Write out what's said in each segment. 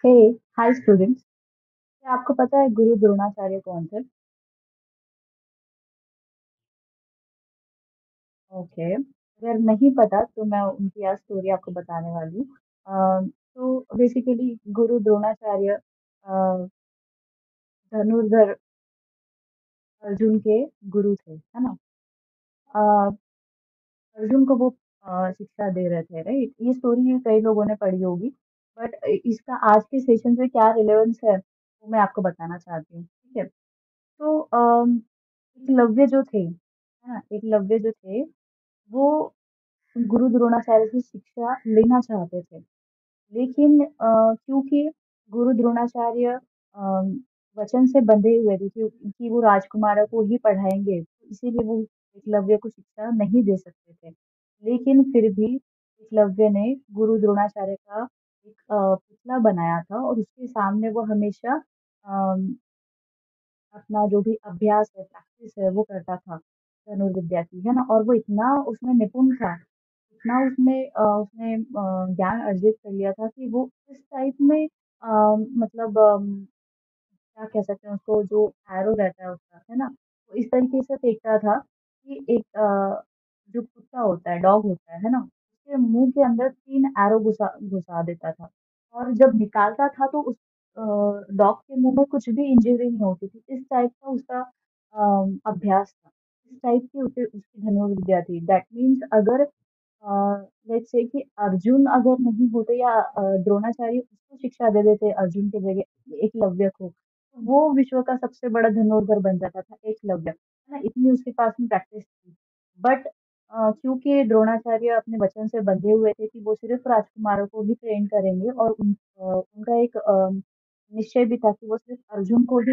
हे, hi students. क्या आपको पता है गुरु द्रोणाचार्य कौन थे? ओके, अगर नहीं पता तो मैं उनकी आज स्टोरी आपको बताने वाली हूँ। तो बेसिकली गुरु द्रोणाचार्य धनुर्धर अर्जुन के गुरु थे, है ना? अ, अर्जुन को वो शिक्षा दे रहे थे, राइट? ये स्टोरी कई लोगों ने पढ़ी होगी, बट इसका आज के सेशन से क्या रिलेवेंस है वो मैं आपको बताना चाहती हूँ, ठीक है? तो एकलव्य जो थे, है ना? एकलव्य जो थे वो गुरु द्रोणाचार्य से शिक्षा लेना चाहते थे। लेकिन क्योंकि गुरु द्रोणाचार्य वचन से बंधे हुए थे कि वो राजकुमारों को ही पढ़ाएँगे, इसीलिए वो एकलव्य को शिक्षा नहीं दे सकते थे। लेकिन फिर भी एकलव्य ने गुरु द्रोणाचार्य का एक पुतला बनाया था और उसके सामने वो हमेशा अपना जो भी अभ्यास है, प्रैक्टिस है, वो करता था धनुर्विद्या की, है ना? और वो इतना उसमें निपुण था, इतना उसने ज्ञान अर्जित कर लिया था कि वो इस टाइप में मतलब क्या कह सकते हैं उसको, जो एरो रहता है उसका, है ना? वो इस तरीके से फेंकता था कि एक जो कुत्ता होता है, डॉग होता है ना? उसके मुँह के अंदर 3 एरो घुसा घुसा देता था और जब निकालता था तो उस डॉग के मुँह में कुछ भी इंजरी नहीं होती थी। इस टाइप का उसका अभ्यास था। इस टाइप की उसे उसकी धनुर्विद्या थी। दैट मीन्स अगर लेट्स से कि अर्जुन अगर नहीं होते या द्रोणाचार्य उसको शिक्षा दे देते अर्जुन की जगह एकलव्य को, तो वो विश्व का सबसे बड़ा धनुर्धर बन जाता था एकलव्य, है ना? इतनी उसके पास में प्रैक्टिस थी। बट क्योंकि द्रोणाचार्य अपने वचन से बंधे हुए थे कि वो सिर्फ राजकुमारों को ही ट्रेन करेंगे और उनका एक निश्चय भी था कि वो सिर्फ अर्जुन को ही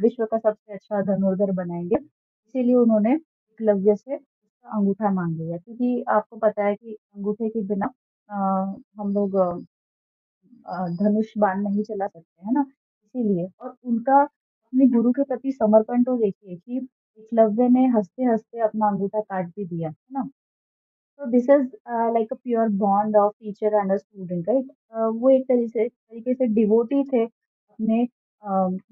विश्व का सबसे अच्छा धनुर्धर बनाएँगे। इसीलिए उन्होंने एकलव्य से उसका अंगूठा माँग लिया क्योंकि आपको पता है कि अंगूठे के बिना हम लोग धनुष बाण नहीं चला सकते, है ना? इसीलिए और उनका अपने गुरु के प्रति समर्पण तो देखिए कि एकलव्य ने हँसते-हँसते अपना अंगूठा काट भी दिया, है ना? So this is like a pure bond of teacher and a student, right? वो एक तरीके से डिवोटी थे अपने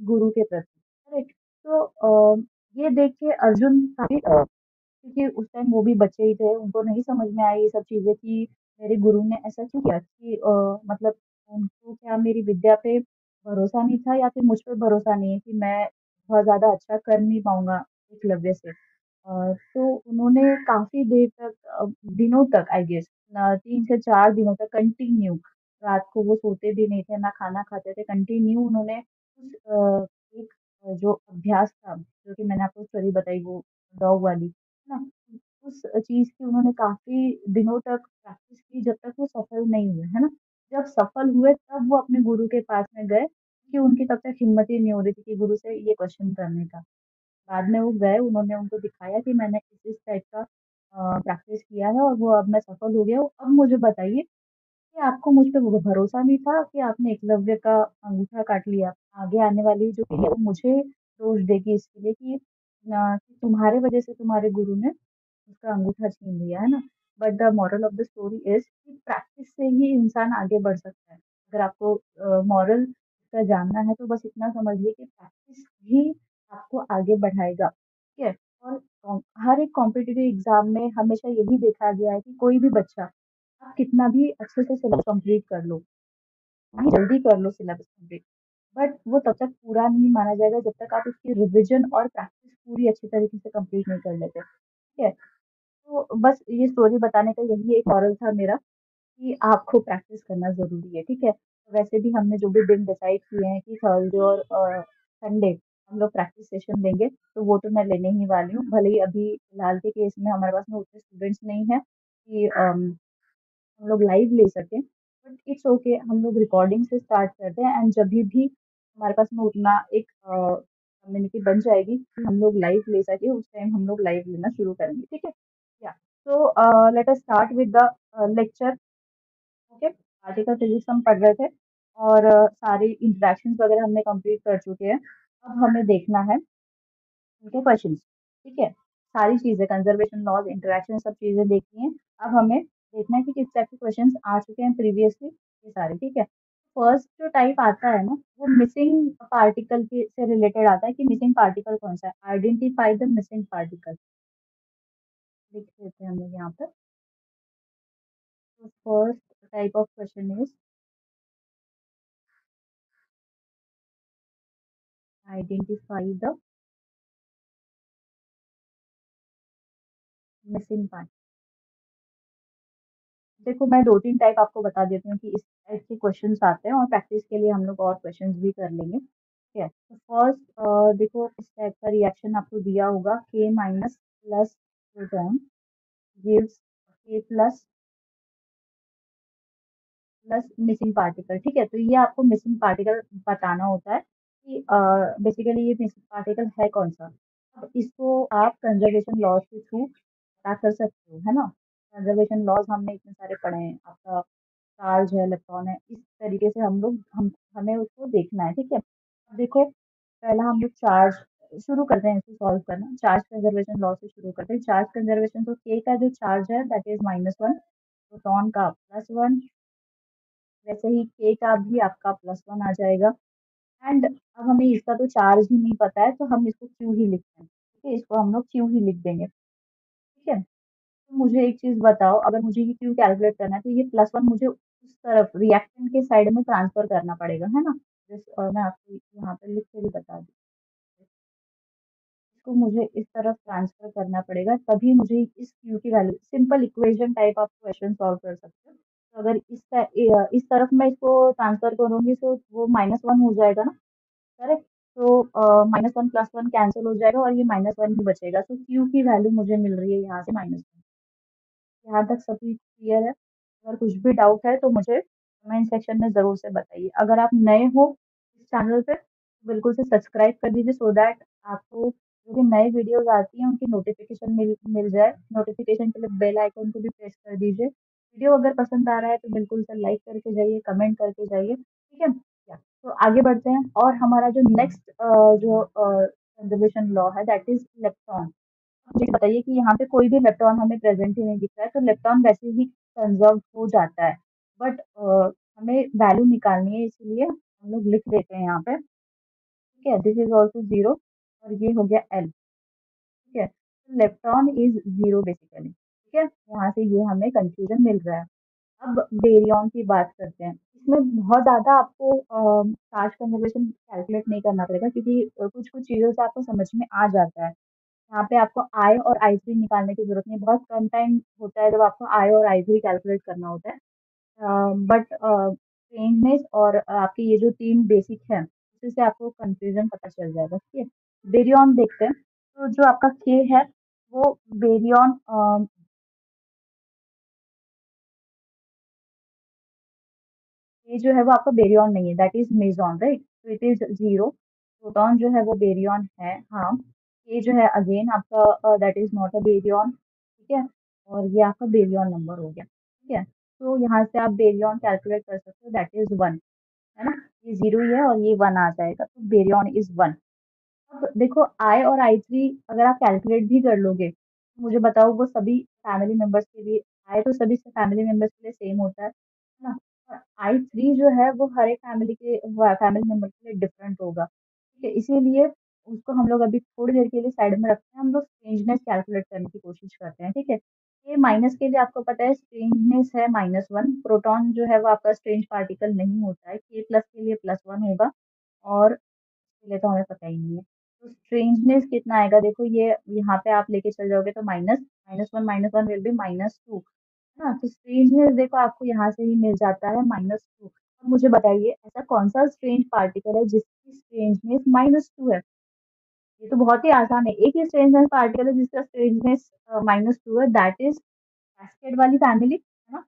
गुरु के प्रति, राइट? तो ये देख के अर्जुन काफी क्योंकि उस टाइम वो भी बच्चे ही थे, उनको नहीं समझ में आई ये सब चीजें कि मेरे गुरु ने ऐसा क्यों किया कि मतलब उनको क्या मेरी विद्या पे भरोसा नहीं था या फिर मुझ पे भरोसा नहीं है कि मैं बहुत ज्यादा अच्छा कर नहीं पाऊंगा एकलव्य से। तो उन्होंने काफ़ी देर तक दिनों तक आई गेस 3 से 4 दिनों तक कंटिन्यू रात को वो सोते भी नहीं थे, ना खाना खाते थे, कंटिन्यू उन्होंने उस एक जो अभ्यास था, जो कि मैंने आपको स्टोरी बताई वो डॉग वाली, है ना? उस चीज़ की उन्होंने काफ़ी दिनों तक प्रैक्टिस की जब तक वो सफल नहीं हुए, है ना? जब सफल हुए तब वो अपने गुरु के पास में गए, कि उनकी तब तक हिम्मत ही नहीं हो रही थी कि गुरु से ये क्वेश्चन करने का। बाद में वो गए, उन्होंने उनको दिखाया कि मैंने इस टाइप का प्रैक्टिस किया है और वो अब मैं सफल हो गया हूँ। अब मुझे बताइए कि आपको मुझ पे भरोसा नहीं था कि आपने एकलव्य का अंगूठा काट लिया। आगे आने वाली जो पीढ़ी है वो मुझे दोष देगी इसके लिए कि कि तुम्हारे वजह से तुम्हारे गुरु ने उसका अंगूठा छीन लिया, है ना? But the moral of the story is कि प्रैक्टिस से ही इंसान आगे बढ़ सकता है। अगर आपको मोरल इसका जानना है तो बस इतना समझिए कि प्रैक्टिस ही आपको आगे बढ़ाएगा, ठीक है? और हर एक कॉम्पिटिटिव एग्ज़ाम में हमेशा यही देखा गया है कि कोई भी बच्चा, आप कितना भी अच्छे से सिलेबस कंप्लीट कर लो, कितनी जल्दी कर लो सिलेबस कंप्लीट, बट वो तब तक पूरा नहीं माना जाएगा जब तक आप उसकी रिविज़न और प्रैक्टिस पूरी अच्छी तरीके से कंप्लीट नहीं कर लेते, ठीक है? तो बस ये स्टोरी बताने का यही एक मॉरल था मेरा कि आपको प्रैक्टिस करना ज़रूरी है, ठीक है? वैसे भी हमने जो भी दिन डिसाइड किए हैं कि थर्सडे और संडे हम लोग प्रैक्टिस सेशन लेंगे, तो वो तो मैं लेने ही वाली हूँ। भले ही अभी फिलहाल के केस में हमारे पास में उतने स्टूडेंट्स नहीं हैं कि हम लोग लाइव ले सकें, बट इट्स ओके हम लोग रिकॉर्डिंग से स्टार्ट करते हैं एंड जभी भी हमारे पास में उतना एक कम्युनिटी बन जाएगी कि हम लोग लाइव ले सकें, उस टाइम हम लोग लाइव लेना शुरू करेंगे, ठीक है? या so let us start with the lecture. Okay, particle physics हम पढ़ रहे थे और सारी इंट्रैक्शंस वगैरह हमने कंप्लीट कर चुके हैं। अब हमें देखना है उनके क्वेश्चंस, ठीक है? सारी चीज़ें कंजर्वेशन लॉज़, इंटरैक्शन सब चीज़ें देखनी है। अब हमें देखना है कि किस टाइप के क्वेश्चंस आ चुके हैं प्रीवियसली, ये सारे, ठीक है? फर्स्ट जो टाइप आता है ना, वो मिसिंग पार्टिकल के से रिलेटेड आता है कि मिसिंग पार्टिकल कौन सा है। आइडेंटिफाई द मिसिंग पार्टिकल लिख देते हैं हम लोग यहाँ पे। तो first type of question is identify the missing part. देखो मैं 2-3 टाइप आपको बता देती हूँ कि इस टाइप के क्वेश्चंस आते हैं और प्रैक्टिस के लिए हम लोग और क्वेश्चंस भी कर लेंगे। ठीक है? तो फर्स्ट देखो इस टाइप का रिएक्शन आपको दिया होगा K minus plus proton gives K plus plus missing particle. ठीक है? तो ये आपको मिसिंग पार्टिकल बताना होता है कि बेसिकली ये मिसिंग पार्टिकल है कौन-सा। अब इसको आप कंजर्वेशन लॉज़ के थ्रू पता कर सकते हो, है ना? कंजर्वेशन लॉज़ हमने इतने सारे पढ़े हैं। आपका चार्ज है, इलेक्ट्रॉन है, इस तरीके से हम हमें उसको देखना है, ठीक है? अब देखो पहला हम लोग चार्ज शुरू करते हैं इसको सॉल्व करना। चार्ज कंजर्वेशन लॉ से शुरू करते हैं। चार्ज कंजर्वेशन तो K का जो चार्ज है दैट इज़ -1, प्रोटॉन का +1, वैसे ही K का भी आपका +1 आ जाएगा। एंड अब हमें इसका तो चार्ज ही नहीं पता है तो हम इसको Q ही लिखते हैं, ठीक है? इसको हम लोग Q ही लिख देंगे, ठीक है? तो मुझे एक चीज़ बताओ, अगर मुझे ये Q कैलकुलेट करना है तो ये +1 मुझे उस तरफ रिएक्टेंट के साइड में ट्रांसफर करना पड़ेगा, है ना? मैं आपको यहाँ पे लिख के भी बता दूँ। इसको मुझे इस तरफ ट्रांसफर करना पड़ेगा, तभी मुझे इस Q की वैल्यू सिंपल इक्वेशन टाइप आप क्वेश्चन सॉल्व कर सकते हो। तो अगर इस तरफ मैं इसको ट्रांसफर करूँगी तो वो -1 हो जाएगा ना, करेक्ट? तो -1 +1 कैंसल हो जाएगा और ये -1 ही बचेगा। तो Q की वैल्यू मुझे मिल रही है यहाँ से -1। यहाँ तक सभी क्लियर है? अगर कुछ भी डाउट है तो मुझे कमेंट सेक्शन में ज़रूर से बताइए। अगर आप नए हो इस चैनल पे, तो बिल्कुल से सब्सक्राइब कर दीजिए सो दैट आपको जो भी नए वीडियोज़ आती हैं उनकी नोटिफ़िकेशन मिल मिल जाए। नोटिफ़िकेशन के लिए बेल आइकन को भी प्रेस कर दीजिए। वीडियो अगर पसंद आ रहा है तो बिल्कुल से लाइक करके जाइए, कमेंट करके जाइए, ठीक है? तो आगे बढ़ते हैं और हमारा जो नेक्स्ट कंज़र्वेशन लॉ है दैट इज़ इलेक्ट्रॉन। मुझे बताइए कि यहाँ पे कोई भी इलेक्ट्रॉन हमें प्रेजेंट ही नहीं दिख रहा है, तो इलेक्ट्रॉन वैसे ही कंजर्व हो जाता है। बट हमें वैल्यू निकालनी है इसलिए हम लोग लिख देते हैं यहाँ पे, ठीक है? दिस इज ऑल्सो 0 और ये हो गया L, ठीक है? इलेक्ट्रॉन इज 0 बेसिकली, ठीक है? यहाँ से ये हमें कंफ्यूजन मिल रहा है। अब बेरियम की बात करते हैं। इसमें बहुत ज़्यादा आपको चार्ज कंजर्वेशन कैलकुलेट नहीं करना पड़ेगा क्योंकि कुछ-कुछ चीज़ों से आपको समझ में आ जाता है। यहाँ पे आपको I और I3 निकालने की ज़रूरत नहीं है। बहुत कम टाइम होता है जब आपको I और I3 कैलकुलेट करना होता है। बट स्ट्रेननेस और आपके ये जो 3 बेसिक हैं, उसी से आपको कन्फ्यूज़न पता चल जाएगा, ठीक है? बेरियम देखते हैं। तो जो आपका K है, वो बेरियम ये जो है वो आपका बेरियम नहीं है, दैट इज़ मेसॉन, राइट? तो इट इज़ 0। प्रोटॉन जो है वो बेरियम है, हाँ। ये जो है अगेन आपका that is not a barium, ठीक है? और ये आपका बेरियम नंबर हो गया, ठीक है? तो यहाँ से आप बेरियम कैलकुलेट कर सकते हो दैट इज़ 1, है ना? ये 0 ही है और ये 1 आ जाएगा, तो बेरियम इज़ 1। अब देखो I और I3 अगर आप कैलकुलेट भी कर लोगे, तो मुझे बताओ वो सभी फैमिली मेंबर्स के लिए I तो सभी फैमिली मेंबर्स के लिए सेम होता है ना? और I3 जो है वो हर एक फैमिली मेंबर के लिए डिफरेंट होगा, ठीक है? इसीलिए उसको हम लोग अभी थोड़ी देर के लिए साइड में रखते हैं, हम लोग स्ट्रेंजनेस कैलकुलेट करने की कोशिश करते हैं, ठीक है? ये माइनस के लिए आपको पता है स्ट्रेंजनेस है -1, प्रोटॉन जो है वो आपका स्ट्रेंज पार्टिकल नहीं होता है, K प्लस के लिए +1 होगा और इसलिए तो हमें पता ही नहीं है। तो स्ट्रेंजनेस कितना आएगा देखो ये यहाँ पे आप लेके चल जाओगे तो -1 विल बी -2, है ना? तो स्ट्रेंजनेस देखो आपको यहाँ से ही मिल जाता है -2। अब मुझे बताइए ऐसा कौन-सा स्ट्रेंज पार्टिकल है जिसकी स्ट्रेंजनेस -2 है? ये तो बहुत ही आसान है। एक ही स्ट्रेंजनेस पार्टिकल है जिसका स्ट्रेंजनेस -2 है दैट इज़ कैस्केड वाली फैमिली, है ना?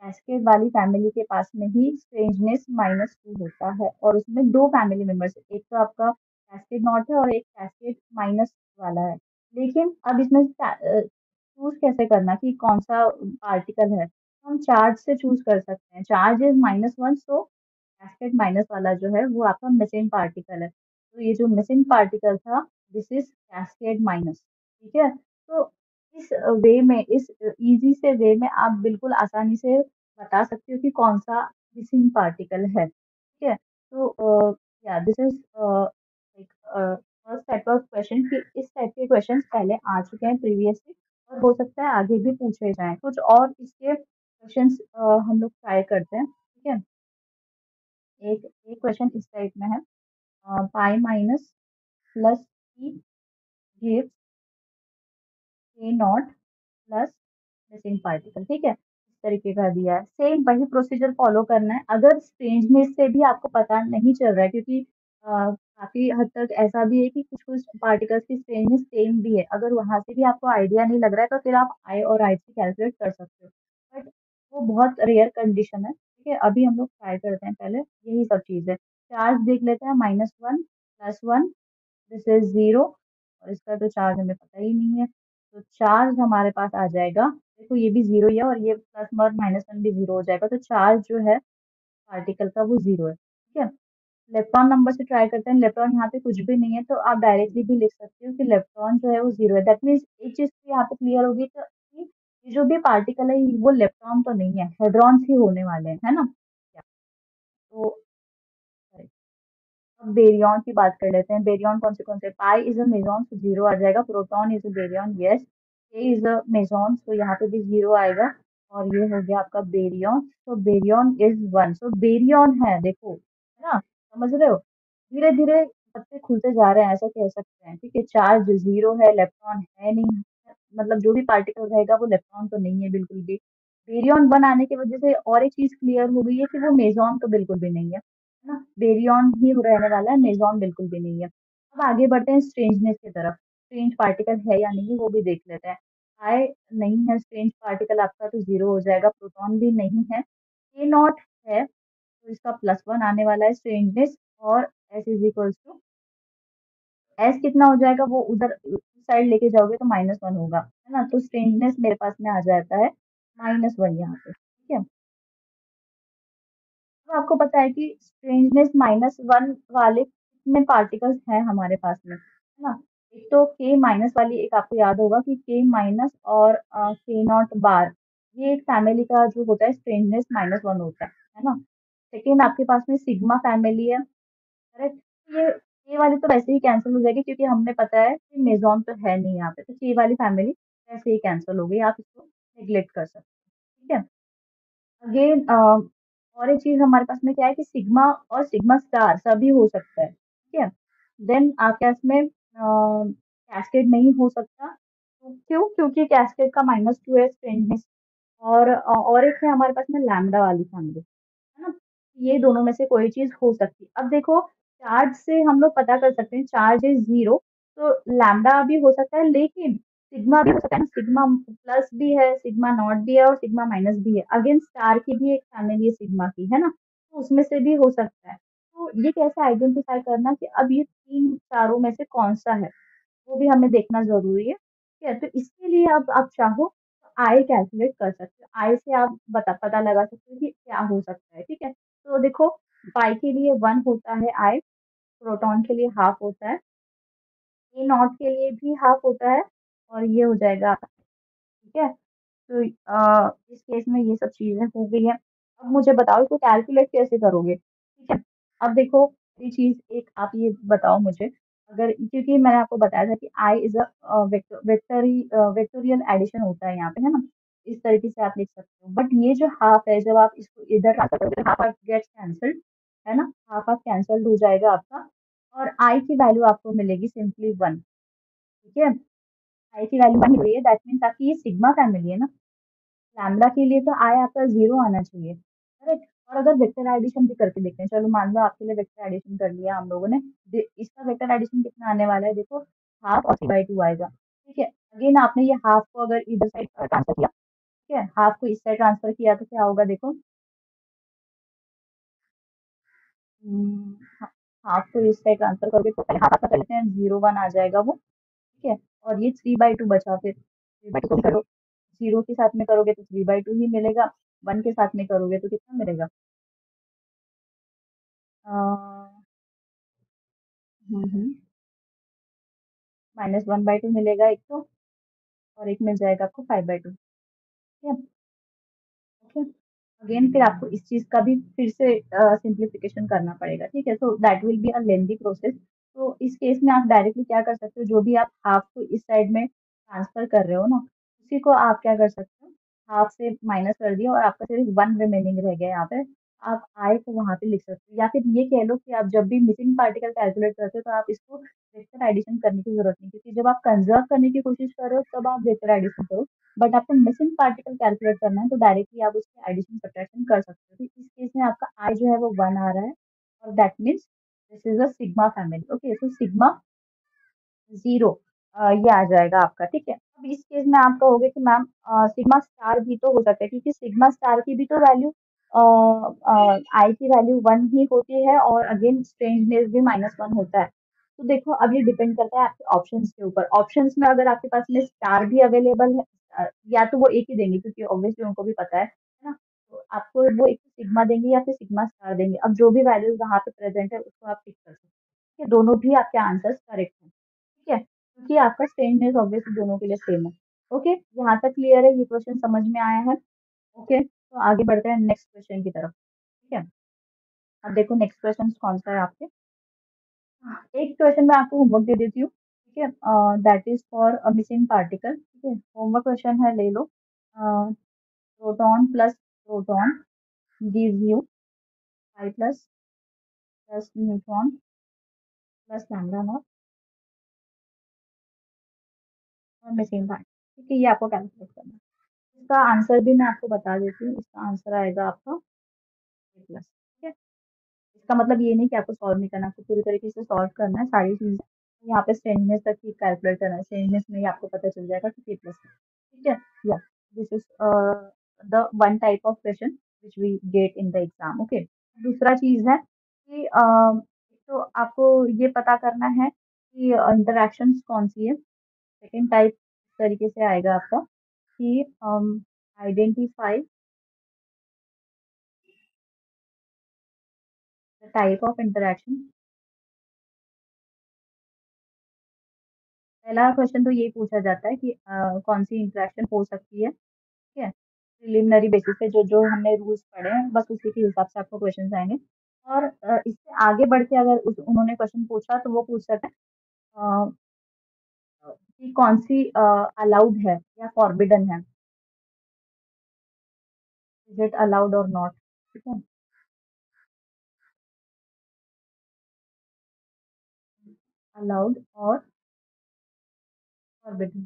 कैस्केड वाली फैमिली के पास में ही स्ट्रेंजनेस -2 होता है और उसमें 2 फैमिली मेंबर्स हैं। एक तो आपका कैस्केड नॉट है और एक कैस्केड माइनस वाला है। लेकिन अब इसमें चूज़ कैसे करना कि कौन-सा पार्टिकल है? हम चार्ज से चूज़ कर सकते हैं। Charge is -1 so cascade minus वाला जो है वो आपका मिसिंग पार्टिकल है। तो ये जो मिसिंग पार्टिकल था दिस इज़ कैस्केड माइनस, ठीक है? तो इस वे में इस ईज़ी से वे में आप बिल्कुल आसानी से बता सकते हो कि कौन-सा मिसिंग पार्टिकल है, ठीक है? तो या this is like first type of question कि इस टाइप के क्वेश्चन पहले आ चुके हैं प्रीवियसली और हो सकता है आगे भी पूछे जाएं। कुछ और इसके क्वेश्चंस हम लोग ट्राई करते हैं, ठीक है? एक एक क्वेश्चन इस टाइप में है, pi minus plus E gives A not plus missing particle, ठीक है? इस तरीके का दिया है। सेम वही प्रोसीजर फॉलो करना है। अगर स्ट्रेंजनेस से भी आपको पता नहीं चल रहा है, क्योंकि काफी हद तक ऐसा भी है कि कुछ कुछ पार्टिकल्स की स्ट्रेंजनेस सेम भी है, अगर वहां से भी आपको आइडिया नहीं लग रहा है तो फिर आप आई और आई से कैलकुलेट कर सकते हो, बट वो बहुत रेयर कंडीशन है, ठीक है? अभी हम लोग ट्राई करते हैं पहले यही सब चीज है। चार्ज देख लेते हैं, -1 +1, दिस इज 0, और इसका तो चार्ज हमें पता ही नहीं है, तो चार्ज हमारे पास आ जाएगा। देखो ये भी 0 ही है और ये प्लस और -1 भी 0 हो जाएगा, तो चार्ज जो है पार्टिकल का वो 0 है, ठीक है? इलेक्ट्रॉन नंबर से ट्राई करते हैं। इलेक्ट्रॉन यहाँ पे कुछ भी नहीं है, तो आप डायरेक्टली भी लिख सकते हो कि इलेक्ट्रॉन जो है वो 0 है। दैट मीन्स एक चीज तो यहाँ पे क्लियर होगी, तो कि ये जो भी पार्टिकल है वो इलेक्ट्रॉन तो नहीं है, हेड्रॉन्स ही होने वाले हैं, है ना? तो अब बेरियन की बात कर लेते हैं। बेरियन कौन से? पाई इज अ मेसॉन, तो 0 आ जाएगा। Proton is a baryon, yes. K is a meson, तो यहाँ पे भी 0 आएगा। और ये हो गया आपका बेरियन, तो बेरियन इज 1, तो बेरियन है, देखो, है ना? समझ रहे हो? धीरे धीरे पत्ते खुलते जा रहे हैं, ऐसा कह सकते हैं, ठीक है? चार्ज 0 है, इलेक्ट्रॉन है नहीं, मतलब जो भी पार्टिकल रहेगा वो इलेक्ट्रॉन तो नहीं है बिल्कुल भी। बेरियन 1 आने की वजह से और एक चीज क्लियर हो गई है कि वो मेसॉन तो बिल्कुल भी नहीं है ना? बेरियन ही रहने वाला है, मेसॉन बिल्कुल भी नहीं है। अब आगे बढ़ते हैं स्ट्रेंजनेस की तरफ। स्ट्रेंज पार्टिकल है या नहीं वो भी देख लेते हैं। हाई नहीं है स्ट्रेंज पार्टिकल आपका, तो 0 हो जाएगा। प्रोटॉन भी नहीं है। ए नॉट है, तो इसका +1 आने वाला है स्ट्रेंजनेस। और S is equals to S कितना हो जाएगा, वो उधर उस साइड लेके जाओगे तो -1 होगा, है ना? तो स्ट्रेंजनेस मेरे पास में आ जाता है -1 यहाँ पे, ठीक है? तो आपको पता है कि स्ट्रेंजनेस -1 वाले कितने पार्टिकल्स हैं हमारे पास में, है ना? एक तो के माइनस वाली, एक आपको याद होगा कि के माइनस और के नॉट बार, ये एक फैमिली का जो होता है स्ट्रेंजनेस -1 होता है ना? सेकेंड आपके पास में सिग्मा फैमिली है, करेक्ट? ये वाली तो वैसे ही कैंसिल हो जाएगी, क्योंकि हमने पता है कि मेजॉन तो है नहीं यहाँ पे, तो ये वाली फैमिली वैसे ही कैंसिल हो गई, आप इसको नेग्लेक्ट कर सकते हो, ठीक है? अगेन और एक चीज हमारे पास में क्या है कि सिग्मा और सिग्मा स्टार सभी हो सकता है, ठीक है? देन आपके पास में कैस्केड नहीं हो सकता, तो क्यों? क्योंकि कैस्केड का -2 है स्ट्रेंजनेस। और एक है हमारे पास में लैम्डा वाली फैमिली, है ना? ये दोनों में से कोई चीज हो सकती है। अब देखो, चार्ज से हम लोग पता कर सकते हैं, चार्ज इज 0, तो लैम्डा भी हो सकता है, लेकिन सिग्मा भी हो सकता है ना? सिग्मा प्लस भी है, सिग्मा नॉट भी है और सिग्मा माइनस भी है। अगेन स्टार की भी एक फैमिली है सिग्मा की, है ना? तो उसमें से भी हो सकता है। तो ये कैसे आइडेंटिफाई करना कि अब ये तीन चारों में से कौन सा है, वो भी हमें देखना ज़रूरी है, ठीक है? तो इसके लिए अब आप चाहो तो आई कैलकुलेट कर सकते हो। आई से आप पता लगा सकते हो कि क्या हो सकता है, ठीक है? तो देखो, पाई के लिए 1 होता है आई, प्रोटॉन के लिए हाफ होता है, ए नॉट के लिए भी हाफ होता है, और ये हो जाएगा, ठीक है? तो इस केस में ये सब चीज़ें हो गई हैं। अब मुझे बताओ इसको कैलकुलेट कैसे करोगे? ठीक है? अब देखो, ये चीज़ एक आप ये बताओ मुझे, अगर क्योंकि मैंने आपको बताया था कि आई इज़ वेक्टोरियल एडिशन होता है यहाँ पे, है ना? इस तरीके से आप लिख सकते हो। बट ये जो हाफ है, जब आप इसको इधर ट्रांसफर करोगे तो हाफ गेट्स कैंसल्ड, है ना? हाफ कैंसल्ड हो जाएगा आपका, और आई की वैल्यू आपको मिलेगी सिंपली 1, ठीक है? आई की वैल्यू 1 मिल रही है, दैट मीन्स आपकी ये सिग्मा फैमिली है ना? लैम्ब्डा के लिए तो आई आपका 0 आना चाहिए, करेक्ट? और अगर वेक्टर एडिशन भी करके देखते हैं, चलो मान लो आपके लिए वेक्टर एडिशन कर लिया हम लोगों ने, इसका वेक्टर एडिशन कितना आने वाला है, देखो, हाफ और 3/2 आएगा, ठीक है? अगेन आपने ये हाफ को अगर इधर साइड ट्रांसफर किया, ठीक है, हाफ को इस साइड ट्रांसफर किया तो क्या होगा, देखो, हाफ को इस साइड ट्रांसफर करोगे तो पहले हाफ आपका कर लेते हैं, 0 1 आ जाएगा वो, ठीक है? और ये 3/2 बचा, फिर 3/2 करो, 0 के साथ में करोगे तो 3/2 ही मिलेगा, 1 के साथ में करोगे तो कितना मिलेगा? -1/2 मिलेगा एक तो, और एक मिल जाएगा आपको 5/2, ठीक है? ओके। अगेन फिर आपको इस चीज़ का भी फिर से सिंप्लीफिकेशन करना पड़ेगा, ठीक है? So that will be a lengthy process. तो इस केस में आप डायरेक्टली क्या कर सकते हो, जो भी आप हाफ को इस साइड में ट्रांसफर कर रहे हो ना, उसी को आप क्या कर सकते हो, हाफ से माइनस कर दिया और आपका सिर्फ 1 रिमेनिंग रह गया यहाँ पे। आप आई को वहाँ पे लिख सकते हो या फिर ये कह लो कि आप जब भी मिसिंग पार्टिकल कैलकुलेट करते हो तो आप इसको वेक्टर एडिशन करने की ज़रूरत नहीं, क्योंकि जब आप कंज़र्व करने की कोशिश कर रहे हो तब आप वेक्टर एडिशन करो। बट आपको मिसिंग पार्टिकल कैलकुलेट करना है तो डायरेक्टली आप उसकी एडिशन सब्ट्रैक्शन कर सकते हो। तो इस केस में आपका आई जो है वो 1 आ रहा है और that means this is a sigma family. Okay, so sigma 0 ये आ जाएगा आपका, ठीक है। अब इस केस में आप कहोगे कि मैम सिग्मा स्टार भी तो हो सकता है, क्योंकि सिग्मा स्टार की भी तो वैल्यू आई की वैल्यू 1 ही होती है और अगेन स्ट्रेंजनेस भी -1 होता है। तो देखो अब ये डिपेंड करता है आपके ऑप्शंस के ऊपर। ऑप्शंस में अगर आपके पास में स्टार भी अवेलेबल है, या तो वो एक ही देंगे क्योंकि ऑब्वियसली उनको भी पता है ना? तो आपको वो एक सिग्मा देंगे या फिर सिग्मा स्टार देंगे। अब जो भी वैल्यूज़ वहाँ पे प्रेज़ेंट है उसको आप टिक कर सकते हो। ठीक है, दोनों भी आपके आंसर्स करेक्ट हैं। ठीक है? क्योंकि आपका स्ट्रेंजनेस ऑब्वियसली दोनों के लिए सेम है। ओके, यहाँ तक क्लियर है? ये क्वेश्चन समझ में आया है? ओके, तो आगे बढ़ते हैं नेक्स्ट क्वेश्चन की तरफ। ठीक है? अब देखो नेक्स्ट क्वेश्चन कौन सा है आपके। एक क्वेश्चन मैं आपको होमवर्क दे देती हूँ, ठीक है? That is for a missing particle, ठीक है? होमवर्क क्वेश्चन है, ले लो। Proton plus proton gives you 5 plus neutron plus lambda not और मिसिंग पार्टिकल, ठीक है? ये आपको कैलकुलेट करना है। इसका आंसर भी मैं आपको बता देती हूँ। इसका आंसर आएगा आपका प्लस, ठीक है? इसका मतलब ये नहीं कि आपको सॉल्व नहीं करना, आपको पूरी तरीके से सॉल्व करना है सारी चीज़ें। यहाँ पे स्ट्रेंजनेस तक ही कैलकुलेट करना है, स्ट्रेंजनेस में ही आपको पता चल जाएगा कि के प्लस है, ठीक है? या this is the one type of question which we get in the exam. Okay, दूसरा चीज़ है कि तो आपको ये पता करना है कि इंटरैक्शंस कौन सी है। सेकंड टाइप इस तरीके से आएगा आपका कि identify the type of interaction. पहला क्वेश्चन तो यही पूछा जाता है कि कौन सी इंटरेक्शन हो सकती है, ठीक है? प्रिलिमिनरी बेसिस पे जो जो हमने रूल्स पढ़े हैं बस उसी के हिसाब से आपको क्वेश्चंस आएंगे। और इससे आगे बढ़ के अगर उन्होंने क्वेश्चन पूछा तो वो पूछ सकते हैं कि कौन सी अलाउड है या फॉरबिडन है, इज इट अलाउड और नॉट, ठीक है? अलाउड और फॉरबिडन,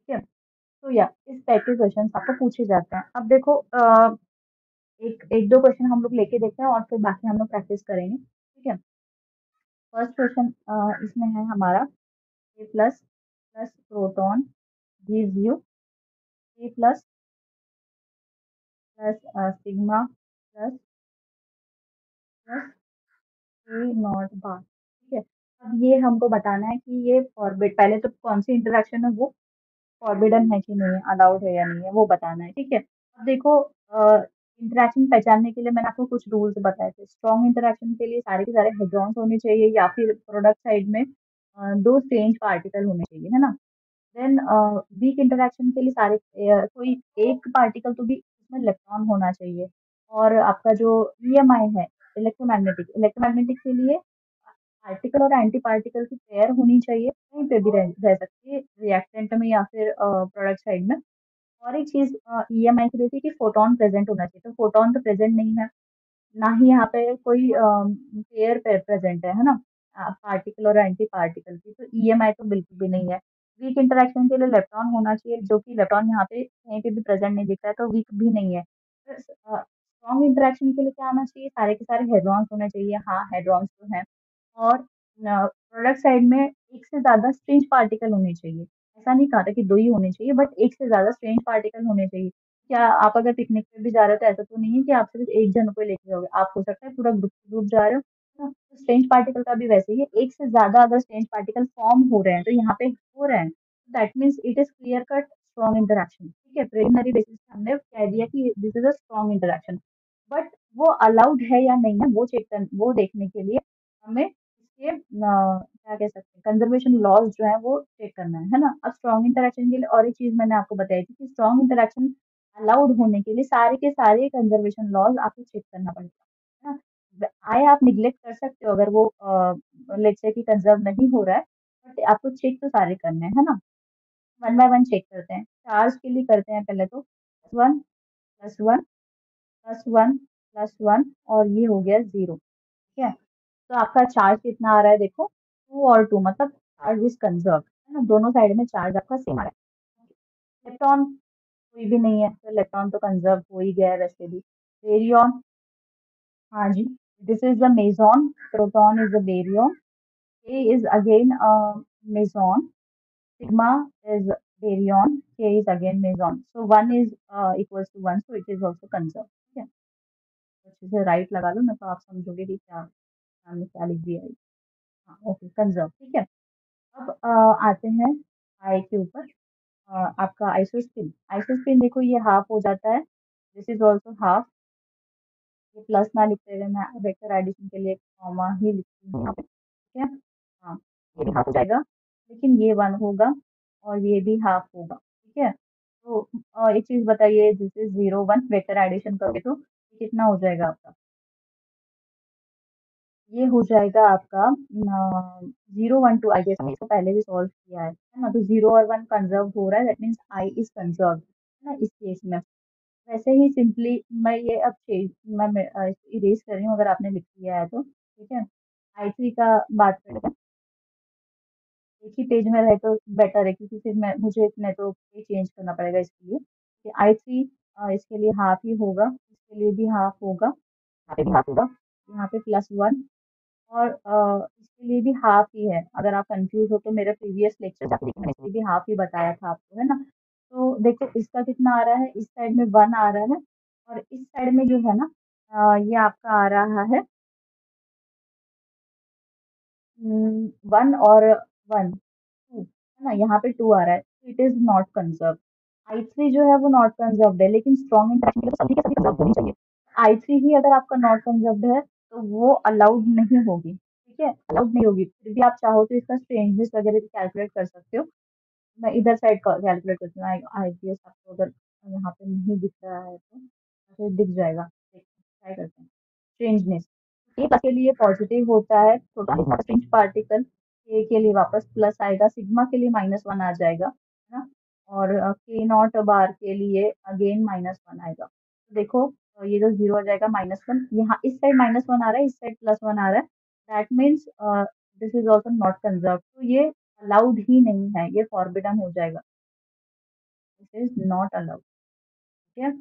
ठीक है? तो या इस टाइप के क्वेश्चन आपको पूछे जाते हैं। अब देखो एक एक दो क्वेश्चन हम लोग लेके देखते हैं और फिर बाकी हम लोग प्रैक्टिस करेंगे, ठीक है? फर्स्ट क्वेश्चन इसमें है हमारा A plus plus proton gives you A plus plus sigma plus plus A not bar, ठीक है? अब ये हमको बताना है कि ये फॉरबिड, पहले तो कौन सी इंटरेक्शन है वो फॉरबिडन है कि नहीं, अलाउड है या नहीं है, वो बताना है, ठीक है? अब देखो इंटरेक्शन पहचानने के लिए मैंने आपको कुछ रूल्स बताए थे। स्ट्रॉन्ग इंटरेक्शन के लिए सारे के सारे हेड्रॉन्स होने चाहिए या फिर प्रोडक्ट साइड में 2 स्ट्रेंज पार्टिकल होने चाहिए, है ना? देन वीक इंटरैक्शन के लिए सारे कोई एक पार्टिकल तो भी उसमें इलेक्ट्रॉन होना चाहिए। और आपका जो ईएमआई है, इलेक्ट्रोमैग्नेटिक, इलेक्ट्रोमैग्नेटिक के लिए पार्टिकल और एंटी पार्टिकल की पेयर होनी चाहिए, कहीं पे भी रह सकती है, रिएक्टेंट में या फिर प्रोडक्ट साइड में। और एक चीज़ ईएमआई की रहती है कि फोटोन प्रेज़ेंट होना चाहिए, तो फोटोन तो प्रेज़ेंट नहीं है। ना ही यहाँ पे कोई पेयर पे प्रेजेंट है ना? पार्टिकल और एंटी पार्टिकल की, तो ईएमआई तो बिल्कुल भी नहीं है। वीक इंटरैक्शन के लिए इलेक्ट्रॉन होना चाहिए, जो कि इलेक्ट्रॉन यहाँ पे कहीं पे भी प्रेजेंट नहीं दिख रहा है, तो वीक भी नहीं है। स्ट्रॉन्ग इंटरैक्शन के लिए क्या आना चाहिए? सारे के सारे हेड्रॉन्स होने चाहिए। हाँ, हेड्रॉन्स तो हैं। और प्रोडक्ट साइड में एक से ज़्यादा स्ट्रेंज पार्टिकल होने चाहिए। ऐसा नहीं कहा था कि 2 ही होने चाहिए, बट एक से ज़्यादा स्ट्रेंज पार्टिकल होने चाहिए। क्या आप अगर पिकनिक पे भी जा रहे हो तो ऐसा तो नहीं है कि आप सिर्फ एक जन को ही लेके जाओगे। आप हो सकता है पूरा ग्रुप ग्रुप जा रहे हो, है ना? तो स्ट्रेंज पार्टिकल का भी वैसे ही है, एक से ज़्यादा अगर स्ट्रेंज पार्टिकल फॉर्म हो रहे हैं, तो यहाँ पे हो रहे हैं, that means it is clear cut strong interaction, ठीक है? प्रिलिमिनरी बेसिस पे हमने कह दिया कि this is a strong interaction. But वो अलाउड है या नहीं है, वो देखने के लिए हमें इसके क्या कह सकते हैं, कंजर्वेशन लॉज़ जो हैं वो चेक करना है ना? अब स्ट्रॉन्ग इंटरैक्शन के लिए और एक चीज़ मैंने आपको बताई थी कि स्ट्रॉन्ग इंटरैक्शन अलाउड होने के लिए सारे के सारे कंजर्वेशन लॉज आपको चेक करना पड़ेगा, है ना? आए आप निग्लेक्ट कर सकते हो अगर वो लेट्स से कि कंजर्व नहीं हो रहा है, बट आपको चेक तो सारे करने हैं, है ना? वन बाय वन चेक करते हैं। चार्ज के लिए करते हैं पहले तो +1 +1 +1 +1 और ये हो गया 0, ठीक है? तो आपका चार्ज कितना आ रहा है देखो, 2 और 2 मतलब चार्ज इज़ कंज़र्व्ड, है ना? दोनों साइड में चार्ज आपका सेम आ रहा है। इलेक्ट्रॉन कोई भी नहीं है, तो इलेक्ट्रॉन तो कंज़र्व हो ही गया है वैसे भी। बेरियम, हाँ जी, this is the meson, proton is the baryon, K is again meson, sigma is baryon, K is again meson. So 1 is equals to 1, so it is also conserved. ठीक है, तो अच्छे से राइट लगा लो, नहीं तो आप समझोगे कि क्या हमने क्या लिख दिया है। हाँ, ओके, कंजर्व, ठीक है। अब आते हैं आई के ऊपर। आपका आइसोस्पिन, आइसोस्पिन देखो ये हाफ हो जाता है, दिस इज ऑल्सो हाफ। ये प्लस ना लिखते हुए मैं वेक्टर एडिशन के लिए कॉमा ही लिखती हूँ यहाँ पे, ठीक है। हाँ, ये भी हाफ हो जाएगा, लेकिन ये 1 होगा और ये भी हाफ होगा, ठीक है। तो एक चीज बताइए, दिस इज 0 1 वेक्टर एडिशन करोगे तो ये कितना हो जाएगा आपका? ये हो जाएगा आपका 0 1 2, आई गेस हमने इसको पहले भी सॉल्व किया है ना? तो 0 और 1 कंजर्व हो रहा है, that means I is conserve, है ना, इस केस में। वैसे ही सिंपली मैं ये अब चेंज मैं इरेज कर रही हूँ अगर आपने लिख लिया है तो, ठीक है। I3 का बात करते हैं, एक ही पेज में रहे तो बेटर है, क्योंकि फिर मैं मुझे नहीं तो पेज चेंज करना पड़ेगा इसके लिए। कि I3 इसके लिए हाफ ही होगा, इसके लिए भी हाफ होगा, यहाँ पे भी हाफ होगा, यहाँ पे +1 और इसके लिए भी हाफ ही है। अगर आप कंफ्यूज हो तो मेरे प्रीवियस लेक्चर जाके देखिए, मैंने इसके लिए भी हाफ ही बताया था आपको, है ना? तो देखो इसका कितना आ रहा है, इस साइड में 1 आ रहा है और इस साइड में जो है ना ये आपका आ रहा है 1 और 1 2, है ना? यहाँ पे 2 आ रहा है, तो it is not conserved. I3 जो है वो नॉट कंज़र्व्ड है, लेकिन स्ट्रॉन्ग इंटरेक्शन के लिए तो सभी के सभी कंज़र्व्ड होनी चाहिए। I3 ही अगर आपका नॉट कंज़र्व्ड है, तो वो अलाउड नहीं होगी, ठीक है? अलाउड नहीं होगी। फिर भी आप चाहो तो इसका स्ट्रेंजनेस वगैरह भी कैलकुलेट कर सकते हो। मैं इधर साइड का कैलकुलेट करती हूँ, आई गेस आपको अगर यहाँ पे नहीं दिख रहा है तो फिर दिख जाएगा। ट्राई करते हैं। स्ट्रेंजनेस, ए प्लस के लिए पॉजिटिव होता है, proton is not strange particle. के लिए वापस प्लस आएगा, सिग्मा के लिए -1 आ जाएगा, है ना? और के नॉट बार के लिए अगेन -1 आएगा। तो देखो ये जो 0 आ जाएगा -1, यहाँ इस साइड -1 आ रहा है, इस साइड +1 आ रहा है, that means this is also not conserve, तो ये अलाउड ही नहीं है, ये फॉरबिडन हो जाएगा, दिस इज नॉट अलाउड, ठीक है।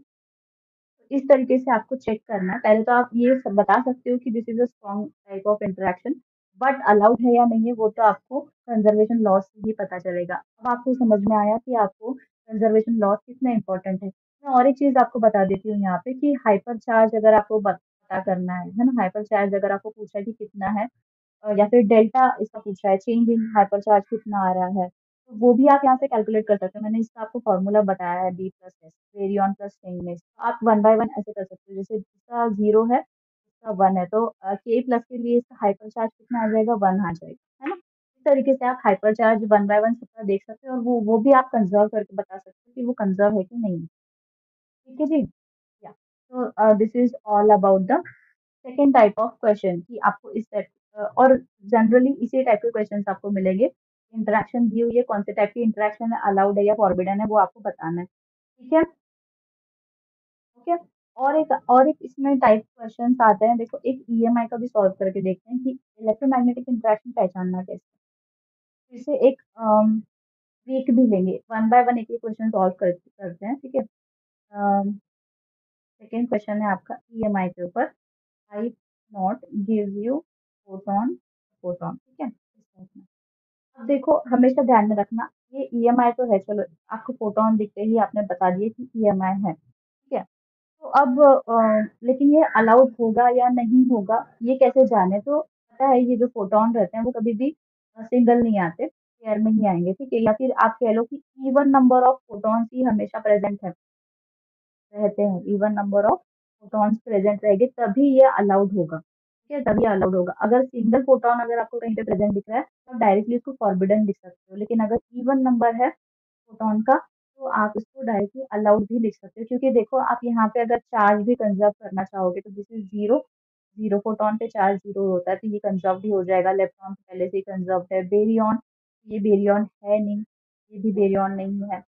इस तरीके से आपको चेक करना है। पहले तो आप ये सब बता सकते हो कि this is a strong type of interaction, but allowed है या नहीं है वो तो आपको कंजर्वेशन लॉज से ही पता चलेगा। अब आपको समझ में आया कि आपको कंजर्वेशन लॉज कितना इंपॉर्टेंट है। मैं और एक चीज आपको बता देती हूँ यहाँ पे कि हाइपर चार्ज अगर आपको पता करना है ना, हाइपर चार्ज अगर आपको पूछा है कि कितना है, या फिर डेल्टा इसका पूछा है, चेंज इन हाइपर चार्ज कितना आ रहा है, तो वो भी आप यहाँ से कैलकुलेट कर सकते हो। मैंने इसका आपको फॉर्मूला बताया है, B+S, वेरियन प्लस स्ट्रेनलेस। आप 1 बाय 1 ऐसे कर सकते हो, जैसे इसका 0 है, इसका 1 है, तो K प्लस के लिए इसका हाइपर चार्ज कितना आ जाएगा, 1 आ जाएगा, है ना? इस तरीके से आप हाइपर चार्ज 1 बाय 1 सबका देख सकते हो और वो भी आप कंजर्व करके बता सकते हो कि वो कंजर्व है कि नहीं। ठीक है जी? या तो this is all about the second type of question कि आपको इस टाइप और जनरली इसी टाइप के क्वेश्चन आपको मिलेंगे। इंटरेक्शन दी हुई है, कौन से टाइप की इंटरेक्शन है, अलाउड है या फॉरबिडन है, वो आपको बताना है, ठीक है। ओके, और एक इसमें टाइप क्वेश्चन आते हैं, देखो एक ईएमआई का भी सॉल्व करके देखते हैं कि इलेक्ट्रोमैग्नेटिक इंटरेक्शन पहचानना कैसे। फिर से एक वीक भी लेंगे, 1 बाय 1 एक क्वेश्चन सॉल्व करते हैं, ठीक है। सेकेंड क्वेश्चन है आपका ईएमआई के ऊपर, I not give you photon, photon, ठीक है। इस टाइप में। अब देखो हमेशा ध्यान में रखना, ये ईएमआई तो है, चलो आपको फोटोन दिखते ही आपने बता दिया कि ईएमआई है, ठीक है। तो अब लेकिन ये अलाउड होगा या नहीं होगा, ये कैसे जाने? तो पता है ये जो फोटोन रहते हैं वो कभी भी सिंगल नहीं आते, पेयर में ही आएंगे, ठीक है। या फिर आप कह लो कि इवन नंबर ऑफ फोटॉन्स ही हमेशा प्रेजेंट है, रहते हैं, even number of photons present रहेंगे तभी ये अलाउड होगा, ठीक है, तभी अलाउड होगा। अगर सिंगल फोटोन अगर आपको कहीं पे प्रेजेंट दिख रहा है तो आप डायरेक्टली उसको फॉरबिडन लिख सकते हो, लेकिन अगर इवन नंबर है फोटोन का तो आप इसको डायरेक्टली अलाउड भी लिख सकते हो, क्योंकि देखो आप यहाँ पे अगर चार्ज भी कंजर्व करना चाहोगे तो this is zero, zero photon पे चार्ज जीरो होता है, तो ये कंजर्व भी हो जाएगा। इलेक्ट्रॉन पहले से ही कंजर्व है। बेरियन, ये बेरियन है नहीं, ये भी बेरियन नहीं है,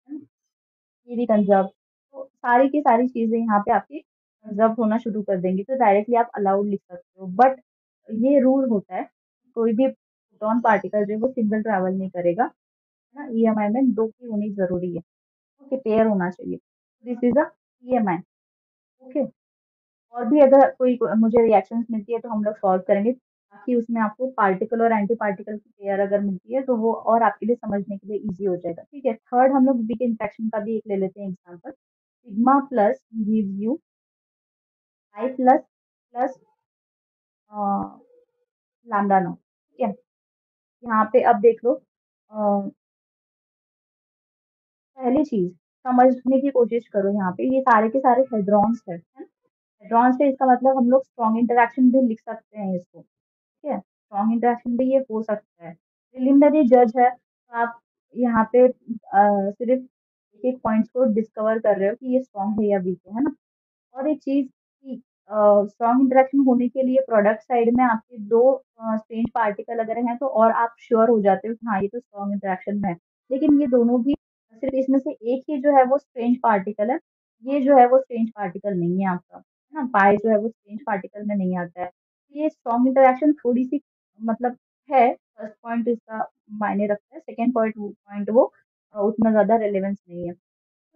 ये भी कंजर्व। तो सारी की सारी चीजें यहाँ पे आपकी कंजर्व होना शुरू कर देंगी, तो डायरेक्टली आप अलाउड लिख सकते हो। बट ये रूल होता है, कोई भी प्रोटॉन पार्टिकल जो है वो सिंगल ट्रैवल नहीं करेगा, है ना। ईएमआई में दो की होनी जरूरी है, ओके, पेयर होना चाहिए। This is a EMI, okay. और भी अगर कोई मुझे रिएक्शंस मिलती है तो हम लोग सॉल्व करेंगे, ताकि उसमें आपको पार्टिकल और एंटी पार्टिकल की पेयर अगर मिलती है तो वो और आपके लिए समझने के लिए इजी हो जाएगा। ठीक है, थर्ड हम लोग वीक इंटरेक्शन का भी एक ले लेते हैं example. Sigma plus gives you I plus plus lambda no, ठीक है। यहाँ पे अब देख लो, पहली चीज समझने की कोशिश करो, यहाँ पे ये सारे के सारे हेड्रॉन्स है ना। हेड्रॉन्स है, इसका मतलब हम लोग स्ट्रॉन्ग इंटरेक्शन भी लिख सकते हैं इसको, ठीक है। स्ट्रॉन्ग इंटरेक्शन भी ये हो सकता है। प्रिलिमिनरी जज है, तो आप यहाँ पे सिर्फ एक एक पॉइंट्स को डिस्कवर कर रहे हो कि ये स्ट्रॉन्ग है या वीक है ना। और एक चीज कि स्ट्रॉन्ग इंटरेक्शन होने के लिए प्रोडक्ट साइड में आपके दो स्ट्रेंज पार्टिकल अगर हैं तो और आप श्योर हो जाते हो कि हाँ ये तो स्ट्रॉन्ग इंटरेक्शन में है। लेकिन ये दोनों भी सिर्फ इसमें से एक ही जो है वो स्ट्रेंज पार्टिकल है, ये जो है वो स्ट्रेंज पार्टिकल नहीं है आपका, है ना। पाई जो है वो स्ट्रेंज पार्टिकल में नहीं आता है। ये स्ट्रॉन्ग इंटरेक्शन थोड़ी सी मतलब है, फर्स्ट पॉइंट इसका मायने रखता है, सेकेंड पॉइंट वो उतना ज्यादा रेलेवेंस नहीं है।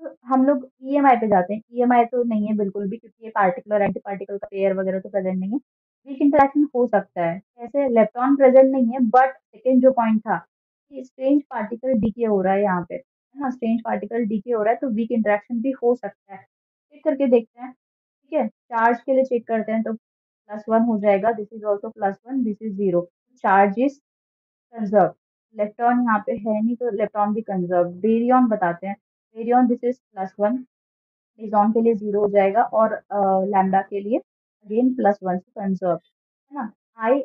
तो हम लोग ईएमआई पे जाते हैं। ईएमआई तो नहीं है बिल्कुल भी, क्योंकि ये पार्टिकल और एंटी पार्टिकल का पेयर वगैरह तो प्रेजेंट नहीं है। वीक इंटरेक्शन हो सकता है, जैसे इलेक्ट्रॉन प्रेजेंट नहीं है, बट सेकेंड जो पॉइंट था कि स्ट्रेंज पार्टिकल डीके हो रहा है यहाँ पे, है ना। स्ट्रेंज पार्टिकल डीके हो रहा है तो वीक इंटरेक्शन भी हो सकता है। चेक करके देखते हैं, ठीक है। चार्ज के लिए चेक करते हैं तो +1 हो जाएगा, this is also +1, this is 0। Charge is conserve. Electron यहाँ पे है नहीं तो इलेक्ट्रॉन भी कंजर्व। बेरियन बताते हैं, बेरियन दिस इज +1, मेसॉन के लिए 0 हो जाएगा, और लैम्डा के लिए अगेन +1 से कंजर्व, है ना। आई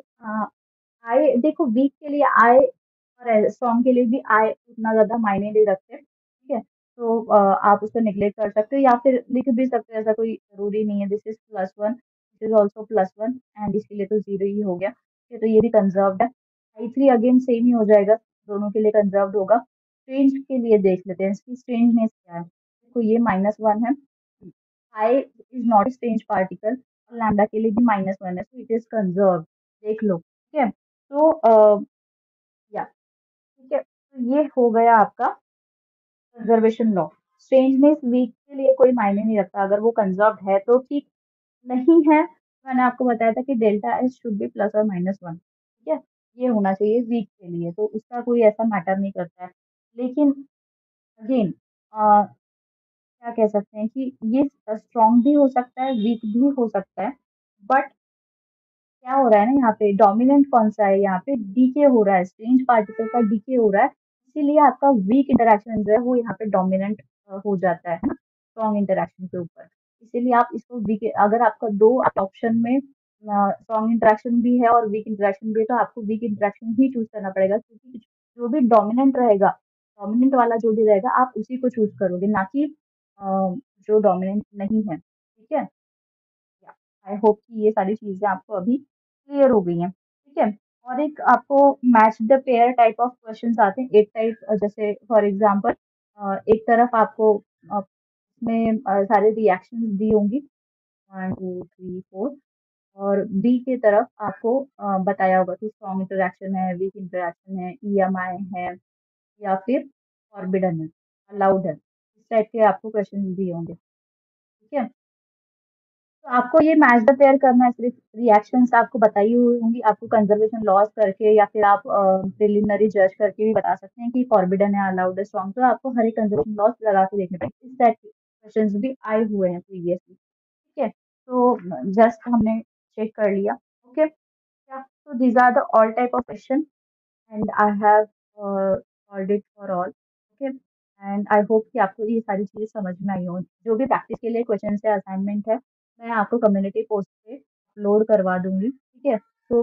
आई देखो, वीक के लिए आई और स्ट्रॉन्ग के लिए भी आई उतना ज्यादा मायने नहीं रखते, ठीक है। तो आप उसको निगलेक्ट कर सकते हो या फिर लिख भी सकते हो, ऐसा कोई जरूरी नहीं है। This is +1, this is also +1, and इसके लिए तो 0 ही हो गया, ठीक है। तो ये भी कंजर्व्ड है। I3 अगेन सेम ही हो जाएगा, दोनों के लिए कंजर्व्ड होगा। स्ट्रेंज के लिए देख लेते हैं, इसकी स्ट्रेंजनेस क्या है। देखो ये -1 है, I is not strange particle, और लैम्डा के लिए भी -1 है, तो इट इज कंजर्व। देख लो, ठीक है। तो या ठीक है, तो ये हो गया आपका कंजर्वेशन लॉ। स्ट्रेंजनेस वीक के लिए कोई मायने नहीं रखता, अगर वो कंजर्व्ड है तो ठीक, नहीं है, मैंने आपको बताया था कि delta S should be +or -1, ठीक है। ये होना चाहिए वीक के लिए, तो उसका कोई ऐसा मैटर नहीं करता है। लेकिन अगेन क्या कह सकते हैं कि ये स्ट्रॉन्ग भी हो सकता है, वीक भी हो सकता है। बट क्या हो रहा है ना, यहाँ पे डोमिनेंट कौन सा है, यहाँ पे डीके हो रहा है, स्ट्रेंज पार्टिकल का डीके हो रहा है। इसीलिए आपका वीक इंटरेक्शन जो है वो यहाँ पे डोमिनेंट हो जाता है ना, स्ट्रॉन्ग इंटरेक्शन के ऊपर। इसीलिए आप इसको वीक, अगर आपका दो ऑप्शन में स्ट्रॉन्ग इंटरेक्शन भी है और वीक इंटरेक्शन भी है, तो आपको वीक इंटरेक्शन ही चूज करना पड़ेगा, क्योंकि जो भी डोमिनेंट रहेगा, डोमिनेंट वाला जो भी रहेगा आप उसी को चूज करोगे, ना कि जो डोमिनेंट नहीं है, ठीक है। आई होप कि ये सारी चीजें आपको अभी क्लियर हो गई हैं, ठीक है। और एक आपको match the pair type of questions आते हैं। एक टाइप जैसे फॉर एग्जांपल, एक तरफ आपको उसमें सारे रिएक्शंस दी होंगी, 1 2 3 4, और बी की तरफ आपको बताया होगा कि स्ट्रॉन्ग इंटरेक्शन है, वीक इंटरेक्शन है, ईएमआई है, या फिर फॉरबिडन है, अलाउड है। इस टाइप के आपको क्वेश्चन दिए होंगे, ठीक है। तो आपको ये मैच द पेयर करना है, सिर्फ रिएक्शंस आपको बताई हुई होंगी, आपको कंजर्वेशन लॉस करके या फिर आप प्रिलिमिनरी जज करके भी बता सकते हैं कि फॉरबिडन है, अलाउड है, स्ट्रॉन्ग। तो आपको हर एक कंजर्वेशन लॉस लगा के देखने पड़ेंगे। इस टाइप के क्वेश्चंस भी आए हुए हैं प्रीवियसली, ठीक है। तो जस्ट हमने चेक कर लिया, ओके। क्या, तो these are the all type of question, and I have solved it for all, okay. And I hope कि आपको ये सारी चीजें समझ में आई हो। जो भी प्रैक्टिस के लिए क्वेश्चन है, असाइनमेंट है, मैं आपको कम्युनिटी पोस्ट पे अपलोड करवा दूंगी, ठीक है। तो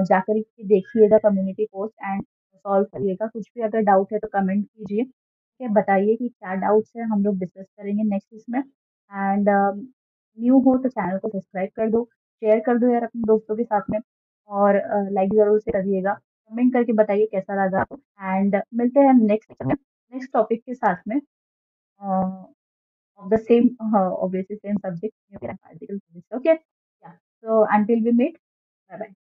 जाकर के देखिएगा कम्युनिटी पोस्ट एंड सॉल्व करिएगा। कुछ भी अगर डाउट है तो कमेंट कीजिए, के बताइए कि क्या डाउट्स है, हम लोग डिस्कस करेंगे नेक्स्ट इसमें। एंड न्यू हो तो चैनल को सब्सक्राइब कर दो, शेयर कर दो यार अपने दोस्तों के साथ में, और लाइक जरूर से करिएगा, कमेंट करके बताइए कैसा लगा। एंड मिलते हैं नेक्स्ट टॉपिक के साथ में, of the same, obviously same subject, nuclear and particle physics. Okay, yeah. So until we meet, bye bye.